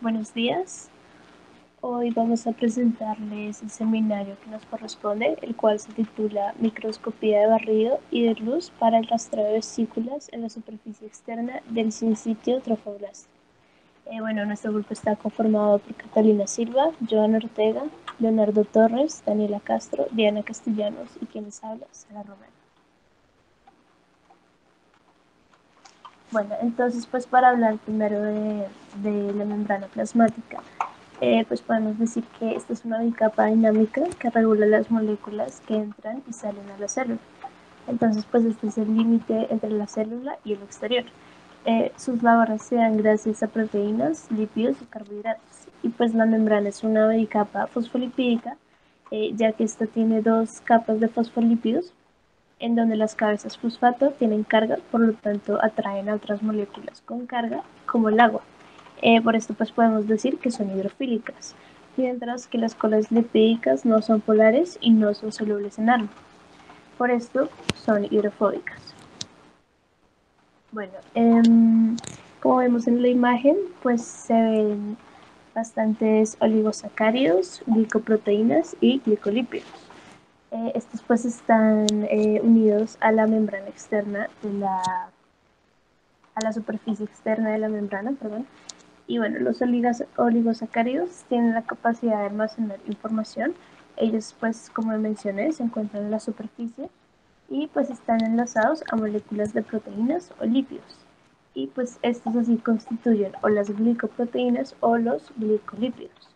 Buenos días. Hoy vamos a presentarles el seminario que nos corresponde, el cual se titula Microscopía de barrido y de luz para el rastreo de vesículas en la superficie externa del sinsitio trofoblast. Nuestro grupo está conformado por Catalina Silva, Joana Ortega, Leonardo Torres, Daniela Castro, Diana Castellanos y quien les habla, Sara Romero. Entonces pues para hablar primero de la membrana plasmática, pues podemos decir que esta es una bicapa dinámica que regula las moléculas que entran y salen a la célula. Entonces, pues este es el límite entre la célula y el exterior. Sus labores se dan gracias a proteínas, lípidos y carbohidratos. Y pues la membrana es una bicapa fosfolipídica, ya que esta tiene dos capas de fosfolípidos, en donde las cabezas fosfato tienen carga, por lo tanto atraen a otras moléculas con carga, como el agua. Por esto pues podemos decir que son hidrofílicas, mientras que las colas lipídicas no son polares y no son solubles en agua. Por esto son hidrofóbicas. Como vemos en la imagen, pues se ven bastantes oligosacáridos, glicoproteínas y glicolípidos. Estos pues están unidos a la membrana externa a la superficie externa de la membrana, perdón. Y bueno, los oligosacáridos tienen la capacidad de almacenar información. Ellos pues, como mencioné, se encuentran en la superficie y pues están enlazados a moléculas de proteínas o lípidos. Y pues estos así constituyen o las glicoproteínas o los glicolípidos.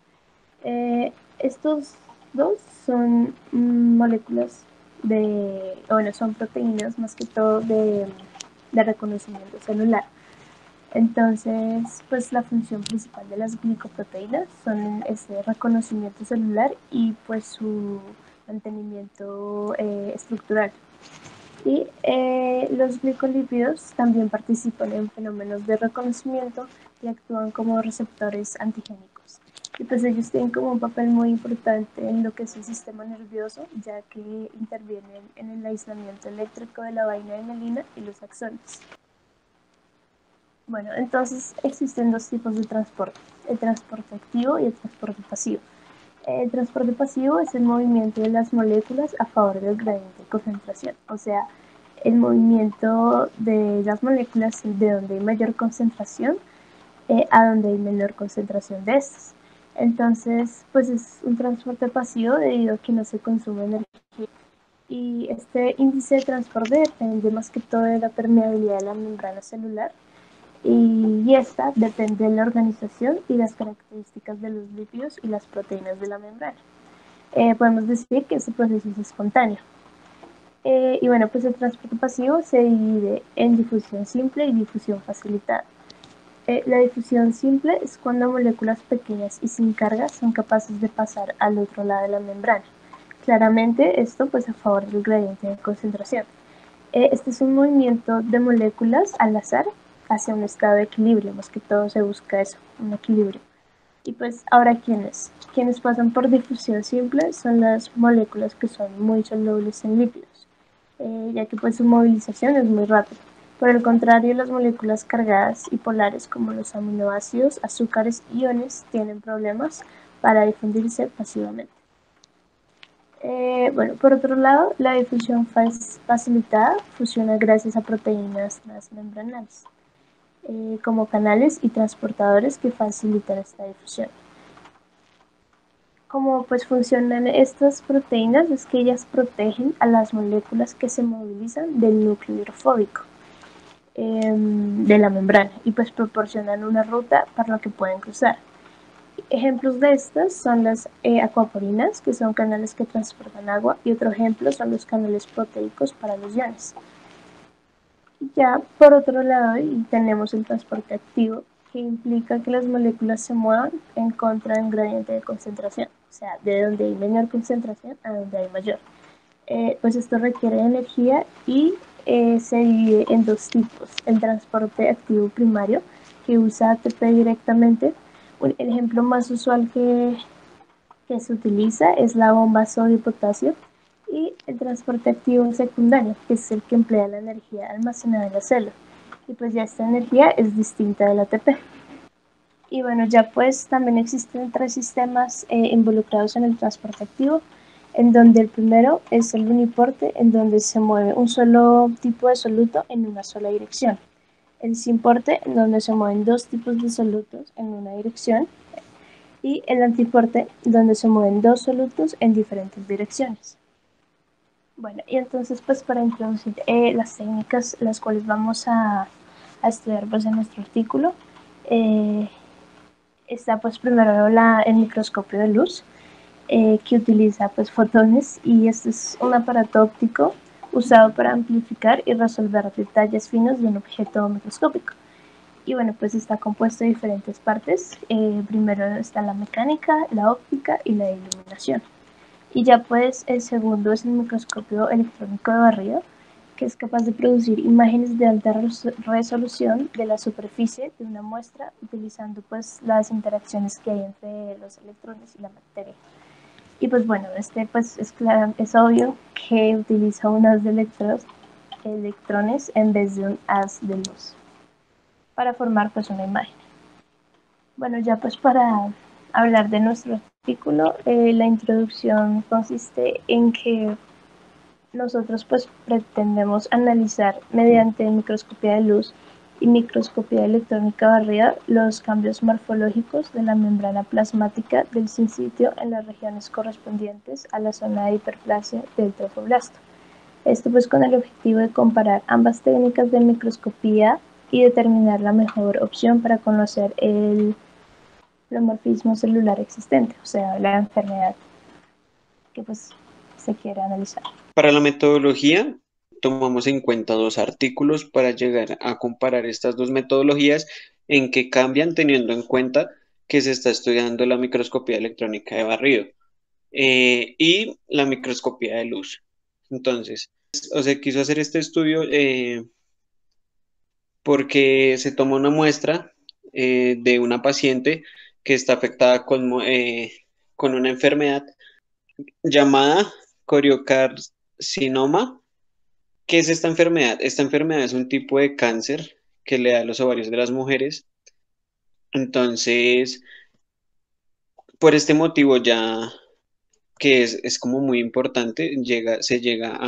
Estos dos son moléculas son proteínas más que todo de reconocimiento celular. Entonces, pues la función principal de las glicoproteínas son ese reconocimiento celular y pues su mantenimiento estructural. Y los glicolípidos también participan en fenómenos de reconocimiento y actúan como receptores antigénicos. Y pues ellos tienen como un papel muy importante en lo que es el sistema nervioso, ya que intervienen en el aislamiento eléctrico de la vaina de mielina y los axones. Entonces existen dos tipos de transporte, el transporte activo y el transporte pasivo. El transporte pasivo es el movimiento de las moléculas a favor del gradiente de concentración, o sea, el movimiento de las moléculas de donde hay mayor concentración a donde hay menor concentración de estas. Entonces, pues es un transporte pasivo debido a que no se consume energía. Y este índice de transporte depende más que todo de la permeabilidad de la membrana celular y esta depende de la organización y las características de los lípidos y las proteínas de la membrana. Podemos decir que este proceso es espontáneo. Pues el transporte pasivo se divide en difusión simple y difusión facilitada. La difusión simple es cuando moléculas pequeñas y sin carga son capaces de pasar al otro lado de la membrana. Claramente esto pues a favor del gradiente de concentración. Este es un movimiento de moléculas al azar hacia un estado de equilibrio, más que todo se busca eso, un equilibrio. Y pues ahora quienes pasan por difusión simple son las moléculas que son muy solubles en lípidos, ya que pues su movilización es muy rápida. Por el contrario, las moléculas cargadas y polares como los aminoácidos, azúcares y iones tienen problemas para difundirse pasivamente. Por otro lado, la difusión facilitada funciona gracias a proteínas transmembranales, como canales y transportadores que facilitan esta difusión. Como pues funcionan estas proteínas es que ellas protegen a las moléculas que se movilizan del núcleo hidrofóbico de la membrana y pues proporcionan una ruta para la que pueden cruzar. Ejemplos de estas son las acuaporinas, que son canales que transportan agua, y otro ejemplo son los canales proteicos para los iones. Ya por otro lado tenemos el transporte activo, que implica que las moléculas se muevan en contra de un gradiente de concentración, o sea, de donde hay menor concentración a donde hay mayor. Pues esto requiere energía y se divide en dos tipos: el transporte activo primario, que usa ATP directamente. El ejemplo más usual que se utiliza es la bomba sodio-potasio, y el transporte activo secundario, que es el que emplea la energía almacenada en la célula, y pues ya esta energía es distinta del ATP. Y bueno, ya pues también existen tres sistemas involucrados en el transporte activo, en donde el primero es el uniporte, en donde se mueve un solo tipo de soluto en una sola dirección. El simporte, en donde se mueven dos tipos de solutos en una dirección. Y el antiporte, donde se mueven dos solutos en diferentes direcciones. Bueno, y entonces pues para introducir las técnicas las cuales vamos a estudiar pues en nuestro artículo, eh, está pues primero el microscopio de luz, que utiliza pues fotones, y este es un aparato óptico usado para amplificar y resolver detalles finos de un objeto microscópico. Y bueno, pues está compuesto de diferentes partes. Primero está la mecánica, la óptica y la iluminación. Y ya pues el segundo es el microscopio electrónico de barrido, que es capaz de producir imágenes de alta resolución de la superficie de una muestra utilizando pues las interacciones que hay entre los electrones y la materia. Y pues bueno, este pues es obvio que utiliza un haz de electrones en vez de un haz de luz para formar pues una imagen. Bueno, ya pues para hablar de nuestro artículo, la introducción consiste en que nosotros pues pretendemos analizar mediante microscopía de luz y microscopía electrónica barrida los cambios morfológicos de la membrana plasmática del sincitio en las regiones correspondientes a la zona de hiperplasia del trofoblasto. Esto pues con el objetivo de comparar ambas técnicas de microscopía y determinar la mejor opción para conocer el pleomorfismo celular existente, o sea, la enfermedad que pues se quiere analizar. Para la metodología, tomamos en cuenta dos artículos para llegar a comparar estas dos metodologías en que cambian teniendo en cuenta que se está estudiando la microscopía electrónica de barrido y la microscopía de luz. Entonces, o sea, quiso hacer este estudio porque se tomó una muestra de una paciente que está afectada con una enfermedad llamada coriocarcinoma. ¿Qué es esta enfermedad? Esta enfermedad es un tipo de cáncer que le da a los ovarios de las mujeres. Entonces, por este motivo ya que es como muy importante, se llega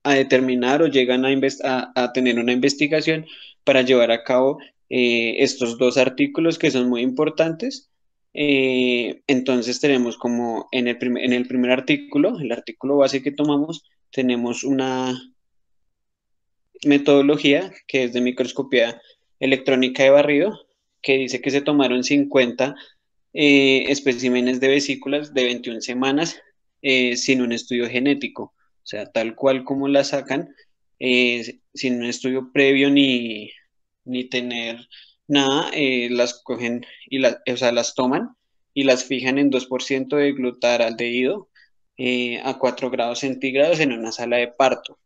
a determinar o llegan a tener una investigación para llevar a cabo estos dos artículos que son muy importantes. Entonces tenemos como en el primer artículo, el artículo base que tomamos, tenemos una metodología que es de microscopía electrónica de barrido, que dice que se tomaron 50 especímenes de vesículas de 21 semanas sin un estudio genético, o sea, tal cual como la sacan, sin un estudio previo ni tener nada, las cogen o sea, las toman y las fijan en 2% de glutaraldehído a 4 grados centígrados en una sala de parto.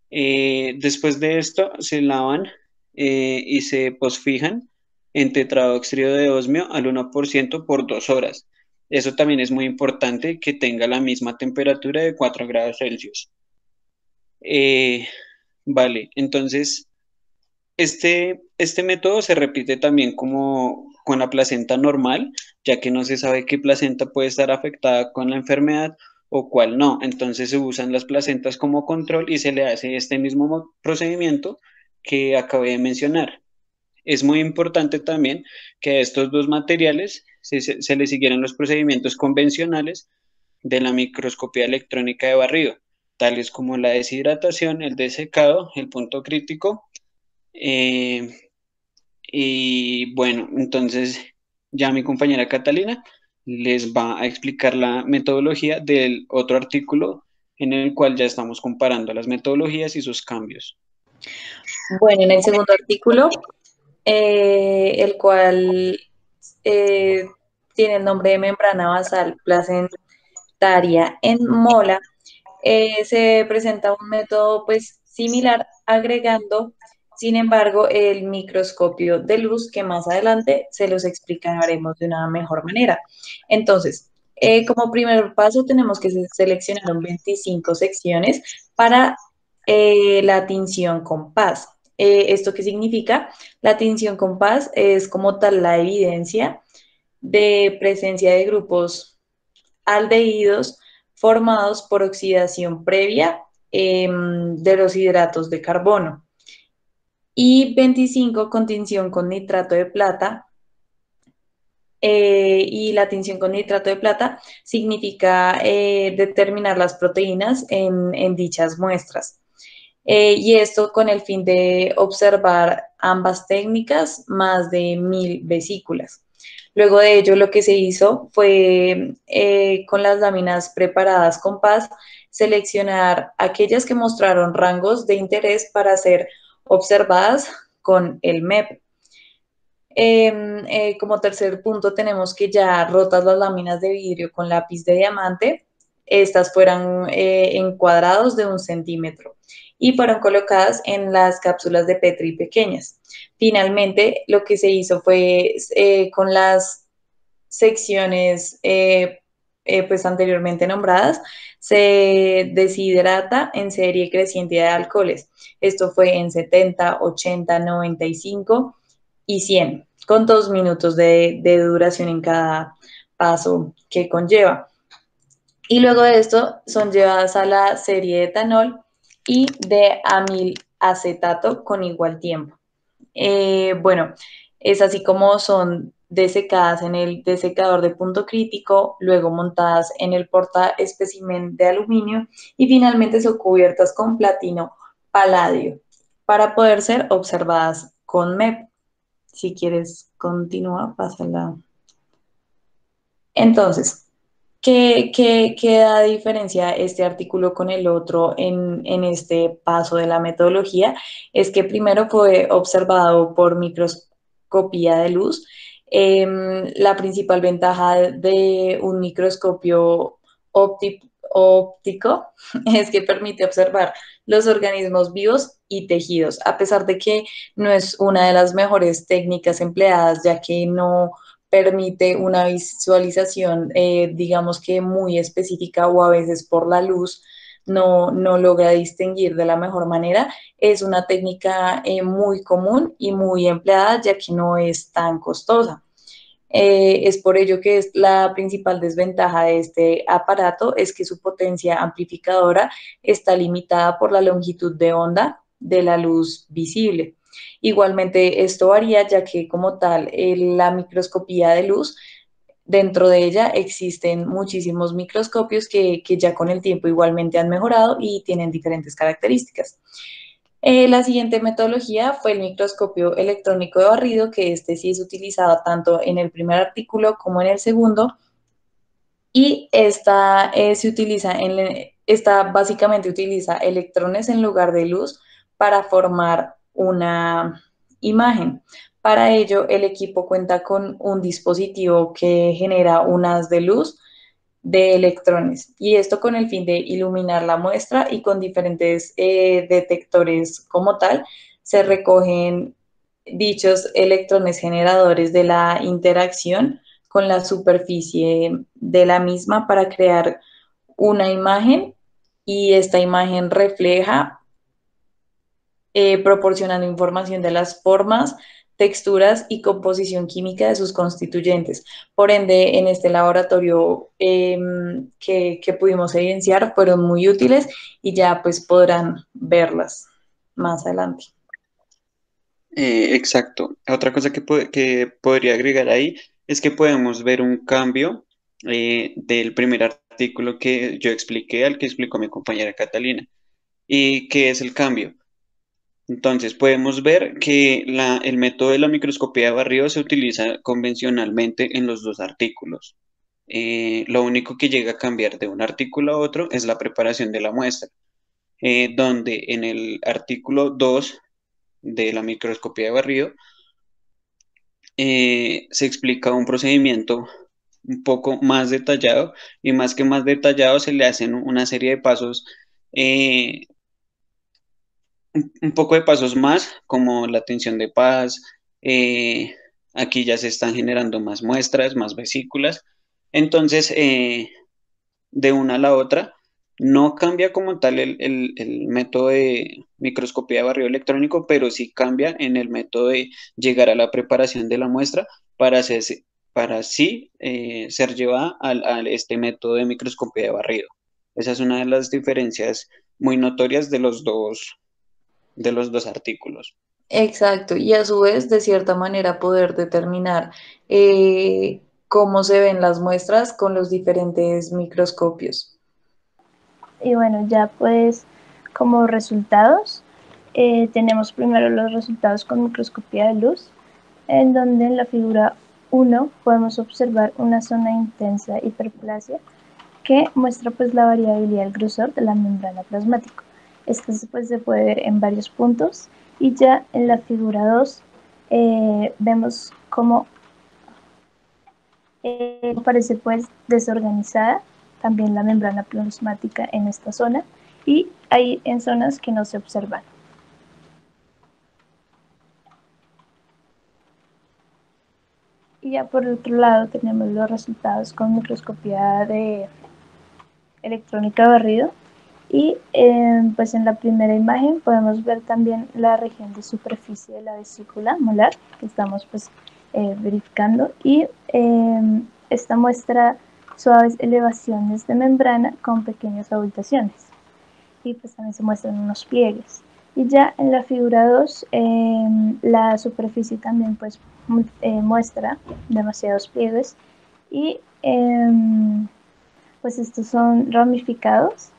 Después de esto se lavan y se posfijan en tetraóxido de osmio al 1% por 2 horas. Eso también es muy importante que tenga la misma temperatura de 4 grados Celsius. Eh, vale, entonces este método se repite también como con la placenta normal, ya que no se sabe qué placenta puede estar afectada con la enfermedad o cuál no. Entonces se usan las placentas como control y se le hace este mismo procedimiento que acabé de mencionar. Es muy importante también que a estos dos materiales se le siguieran los procedimientos convencionales de la microscopía electrónica de barrido, tales como la deshidratación, el desecado, el punto crítico. eh, y bueno, entonces ya mi compañera Catalina les va a explicar la metodología del otro artículo en el cual ya estamos comparando las metodologías y sus cambios. Bueno, en el segundo artículo, el cual eh, tiene el nombre de membrana basal placentaria en mola, se presenta un método pues similar agregando, sin embargo, el microscopio de luz que más adelante se los explicaremos de una mejor manera. Entonces, como primer paso tenemos que seleccionar 25 secciones para la tinción con paz. ¿Esto qué significa? La tinción con paz es como tal la evidencia de presencia de grupos aldehídos formados por oxidación previa de los hidratos de carbono. Y 25 con tinción con nitrato de plata. Y la tinción con nitrato de plata significa determinar las proteínas en dichas muestras. Y esto con el fin de observar ambas técnicas más de 1000 vesículas. Luego de ello, lo que se hizo fue, con las láminas preparadas con paz, seleccionar aquellas que mostraron rangos de interés para ser observadas con el MEP. Como tercer punto, tenemos que ya rotas las láminas de vidrio con lápiz de diamante, estas fueran en cuadrados de 1 centímetro y fueron colocadas en las cápsulas de Petri pequeñas. Finalmente, lo que se hizo fue con las secciones pues anteriormente nombradas, se deshidrata en serie creciente de alcoholes. Esto fue en 70, 80, 95 y 100, con 2 minutos de duración en cada paso que conlleva. Y luego de esto son llevadas a la serie de etanol y de amilacetato con igual tiempo. Bueno, es así como son desecadas en el desecador de punto crítico, luego montadas en el porta espécimen de aluminio y finalmente son cubiertas con platino paladio para poder ser observadas con MEP. Si quieres continúa, pásala. Entonces, ¿qué da diferencia este artículo con el otro en este paso de la metodología? Es que primero fue observado por microscopía de luz. La principal ventaja de un microscopio óptico es que permite observar los organismos vivos y tejidos, a pesar de que no es una de las mejores técnicas empleadas, ya que no permite una visualización, digamos que muy específica o a veces por la luz no logra distinguir de la mejor manera. Es una técnica muy común y muy empleada ya que no es tan costosa. Es por ello que es la principal desventaja de este aparato es que su potencia amplificadora está limitada por la longitud de onda de la luz visible. Igualmente, esto varía ya que como tal, la microscopía de luz, dentro de ella existen muchísimos microscopios que ya con el tiempo igualmente han mejorado y tienen diferentes características. La siguiente metodología fue el microscopio electrónico de barrido, que este sí es utilizado tanto en el primer artículo como en el segundo. Y esta básicamente utiliza electrones en lugar de luz para formar una imagen. Para ello, el equipo cuenta con un dispositivo que genera un haz de luz de electrones y esto con el fin de iluminar la muestra y con diferentes detectores como tal se recogen dichos electrones generadores de la interacción con la superficie de la misma para crear una imagen y esta imagen refleja proporcionando información de las formas, texturas y composición química de sus constituyentes. Por ende, en este laboratorio que pudimos evidenciar fueron muy útiles y ya pues podrán verlas más adelante. Exacto. Otra cosa que podría agregar ahí es que podemos ver un cambio del primer artículo que yo expliqué al que explicó mi compañera Catalina. ¿Y qué es el cambio? Entonces, podemos ver que el método de la microscopía de barrido se utiliza convencionalmente en los dos artículos. Lo único que llega a cambiar de un artículo a otro es la preparación de la muestra, donde en el artículo 2 de la microscopía de barrido se explica un procedimiento un poco más detallado y más que más detallado se le hacen una serie de pasos, eh, un poco de pasos más, como la tensión de paz. eh, Aquí ya se están generando más muestras, más vesículas. Entonces, de una a la otra, No cambia como tal el método de microscopía de barrido electrónico, pero sí cambia en el método de llegar a la preparación de la muestra para, para así ser llevada este método de microscopía de barrido. Esa es una de las diferencias muy notorias de los dos artículos. Exacto, y a su vez, de cierta manera, poder determinar cómo se ven las muestras con los diferentes microscopios. Y bueno, ya pues como resultados, tenemos primero los resultados con microscopía de luz, en donde en la figura 1 podemos observar una zona de intensa hiperplasia que muestra pues la variabilidad del grosor de la membrana plasmática. Esto pues, se puede ver en varios puntos, y ya en la figura 2 vemos cómo parece pues desorganizada también la membrana plasmática en esta zona, y hay en zonas que no se observan. Y ya por otro lado tenemos los resultados con microscopía de electrónica de barrido, y pues en la primera imagen podemos ver también la región de superficie de la vesícula molar que estamos pues verificando, y esta muestra suaves elevaciones de membrana con pequeñas abultaciones, y pues también se muestran unos pliegues. Y ya en la figura 2 la superficie también pues muestra demasiados pliegues, y pues estos son ramificados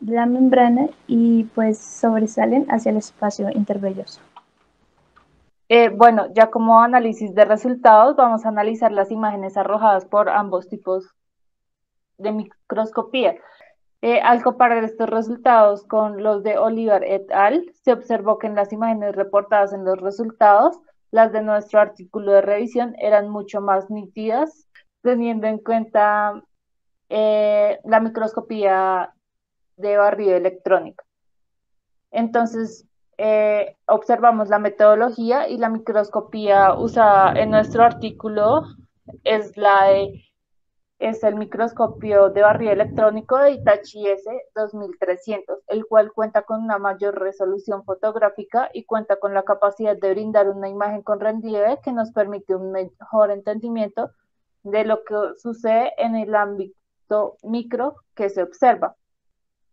de la membrana y pues sobresalen hacia el espacio intervelloso. Bueno, ya como análisis de resultados, vamos a analizar las imágenes arrojadas por ambos tipos de microscopía. Al comparar estos resultados con los de Oliver et al., se observó que en las imágenes reportadas en los resultados, las de nuestro artículo de revisión eran mucho más nítidas, teniendo en cuenta la microscopía de barrido electrónico. Entonces, observamos la metodología, y la microscopía usada en nuestro artículo es el microscopio de barrido electrónico de Hitachi S2300, el cual cuenta con una mayor resolución fotográfica y cuenta con la capacidad de brindar una imagen con relieve que nos permite un mejor entendimiento de lo que sucede en el ámbito micro que se observa.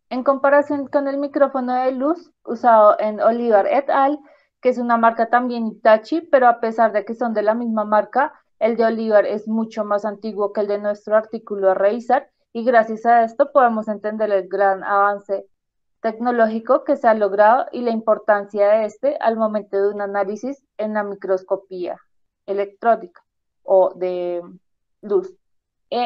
En comparación con el micrófono de luz usado en Oliver et al., que es una marca también Hitachi, pero a pesar de que son de la misma marca, el de Oliver es mucho más antiguo que el de nuestro artículo a revisar, y gracias a esto podemos entender el gran avance tecnológico que se ha logrado y la importancia de este al momento de un análisis en la microscopía electrónica o de luz.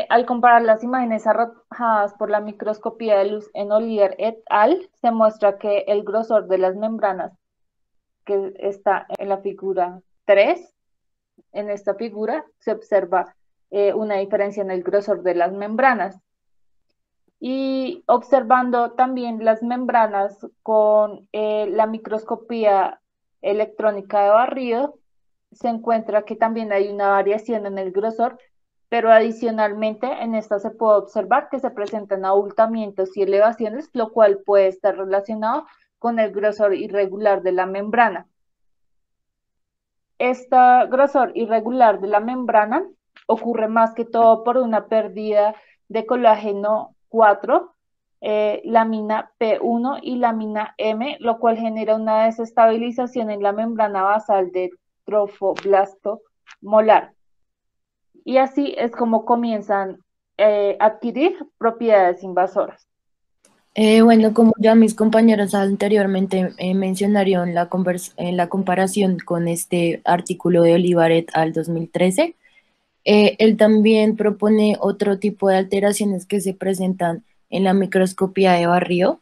Al comparar las imágenes arrojadas por la microscopía de luz en Oliver et al., se muestra que el grosor de las membranas, que está en la figura 3, en esta figura se observa una diferencia en el grosor de las membranas. Y observando también las membranas con la microscopía electrónica de barrido, se encuentra que también hay una variación en el grosor, pero adicionalmente en esta se puede observar que se presentan abultamientos y elevaciones, lo cual puede estar relacionado con el grosor irregular de la membrana. Este grosor irregular de la membrana ocurre más que todo por una pérdida de colágeno 4, lámina P1 y lámina M, lo cual genera una desestabilización en la membrana basal del trofoblasto molar. Y así es como comienzan a adquirir propiedades invasoras. Bueno, como ya mis compañeros anteriormente mencionaron la comparación con este artículo de Oliver et al. 2013, él también propone otro tipo de alteraciones que se presentan en la microscopía de barrido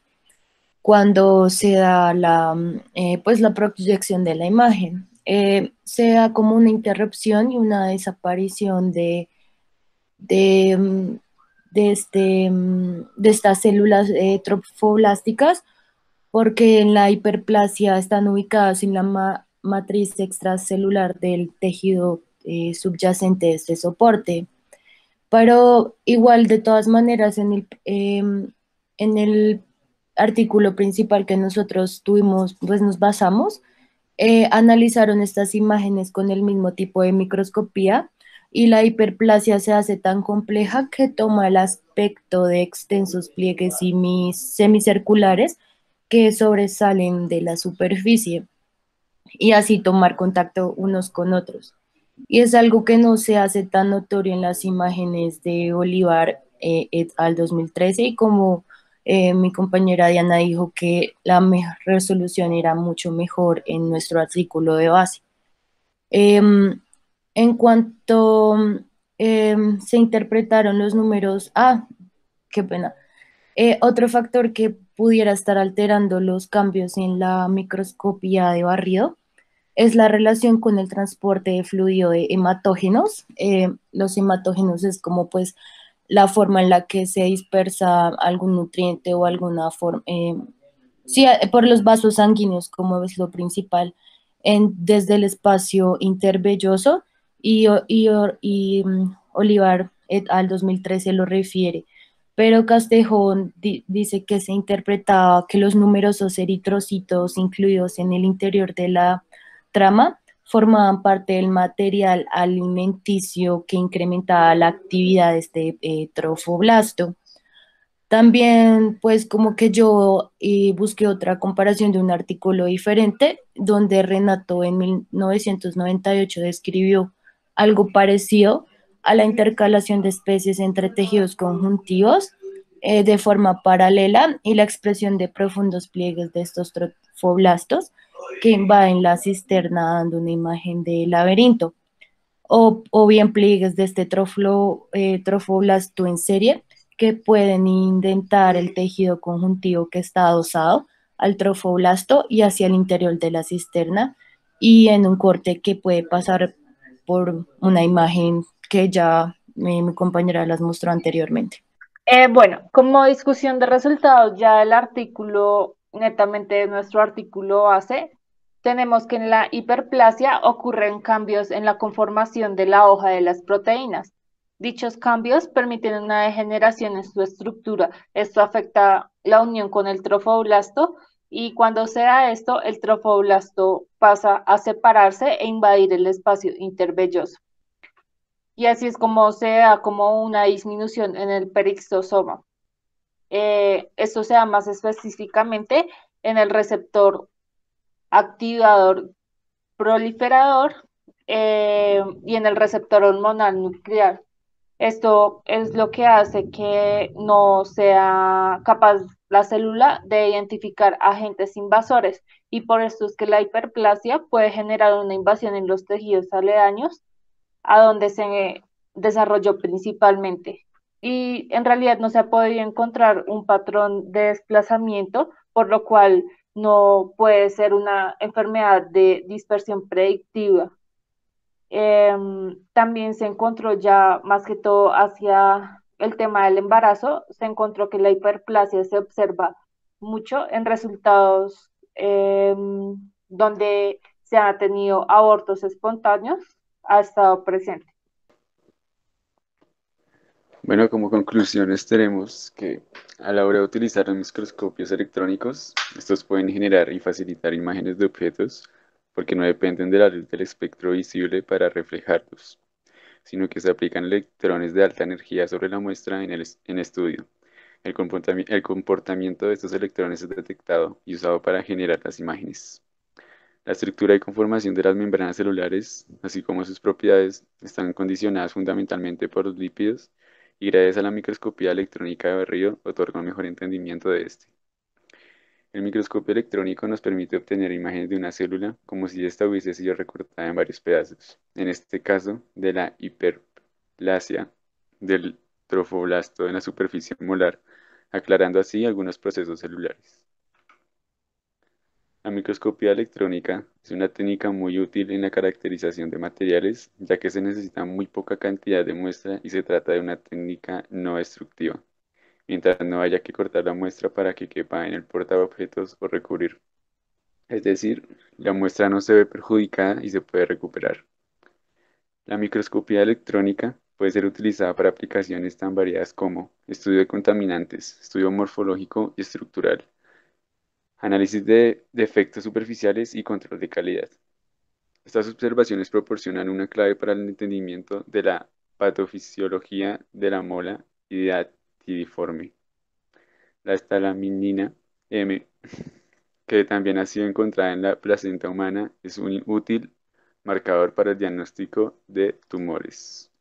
cuando se da pues la proyección de la imagen. Se da como una interrupción y una desaparición de, mm, de estas células trofoblásticas, porque en la hiperplasia están ubicadas en la matriz extracelular del tejido subyacente de este soporte. Pero igual, de todas maneras, en el artículo principal que nosotros tuvimos, pues nos basamos, analizaron estas imágenes con el mismo tipo de microscopía y la hiperplasia se hace tan compleja que toma el aspecto de extensos pliegues semicirculares que sobresalen de la superficie y así tomar contacto unos con otros. Y es algo que no se hace tan notorio en las imágenes de Olivar et al 2013 y como mi compañera Diana dijo que la resolución era mucho mejor en nuestro artículo de base. En cuanto se interpretaron los números, qué pena. Otro factor que pudiera estar alterando los cambios en la microscopía de barrido es la relación con el transporte de fluido de hematógenos. Los hematógenos es como pues la forma en la que se dispersa algún nutriente o alguna forma, sí, por los vasos sanguíneos como es lo principal, desde el espacio intervelloso y Olivar et al 2013 lo refiere. Pero Castejón dice que se interpretaba que los numerosos eritrocitos incluidos en el interior de la trama formaban parte del material alimenticio que incrementaba la actividad de este trofoblasto. También, pues como que yo busqué otra comparación de un artículo diferente, donde Renato en 1998 describió algo parecido a la intercalación de especies entre tejidos conjuntivos de forma paralela y la expresión de profundos pliegues de estos trofoblastos que invaden la cisterna dando una imagen de laberinto, o bien pliegues de este trofoblasto en serie que pueden indentar el tejido conjuntivo que está adosado al trofoblasto y hacia el interior de la cisterna y en un corte que puede pasar por una imagen que ya mi compañera las mostró anteriormente. Bueno, como discusión de resultados, ya el artículo, netamente nuestro artículo base, tenemos que en la hiperplasia ocurren cambios en la conformación de la hoja de las proteínas. Dichos cambios permiten una degeneración en su estructura. Esto afecta la unión con el trofoblasto y cuando se da esto, el trofoblasto pasa a separarse e invadir el espacio intervelloso. Y así es como se da como una disminución en el perixosoma. Esto se da más específicamente en el receptor activador proliferador y en el receptor hormonal nuclear. Esto es lo que hace que no sea capaz la célula de identificar agentes invasores y por esto es que la hiperplasia puede generar una invasión en los tejidos aledaños a donde se desarrolló principalmente. Y en realidad no se ha podido encontrar un patrón de desplazamiento, por lo cual no puede ser una enfermedad de dispersión predictiva. También se encontró ya más que todo hacia el tema del embarazo, se encontró que la hiperplasia se observa mucho en resultados donde se han tenido abortos espontáneos, ha estado presente. Bueno, como conclusiones tenemos que a la hora de utilizar los microscopios electrónicos, estos pueden generar y facilitar imágenes de objetos porque no dependen de la luz del espectro visible para reflejarlos, sino que se aplican electrones de alta energía sobre la muestra en estudio. El comportamiento de estos electrones es detectado y usado para generar las imágenes. La estructura y conformación de las membranas celulares, así como sus propiedades, están condicionadas fundamentalmente por los lípidos y gracias a la microscopía electrónica de barrido otorga un mejor entendimiento de este. El microscopio electrónico nos permite obtener imágenes de una célula como si ésta hubiese sido recortada en varios pedazos, en este caso de la hiperplasia del trofoblasto en la superficie molar, aclarando así algunos procesos celulares. La microscopía electrónica es una técnica muy útil en la caracterización de materiales, ya que se necesita muy poca cantidad de muestra y se trata de una técnica no destructiva, mientras no haya que cortar la muestra para que quepa en el portaobjetos o recubrir. Es decir, la muestra no se ve perjudicada y se puede recuperar. La microscopía electrónica Puede ser utilizada para aplicaciones tan variadas como estudio de contaminantes, estudio morfológico y estructural, análisis de defectos superficiales y control de calidad. Estas observaciones proporcionan una clave para el entendimiento de la patofisiología de la mola hidatidiforme. La estalaminina M, que también ha sido encontrada en la placenta humana, es un útil marcador para el diagnóstico de tumores.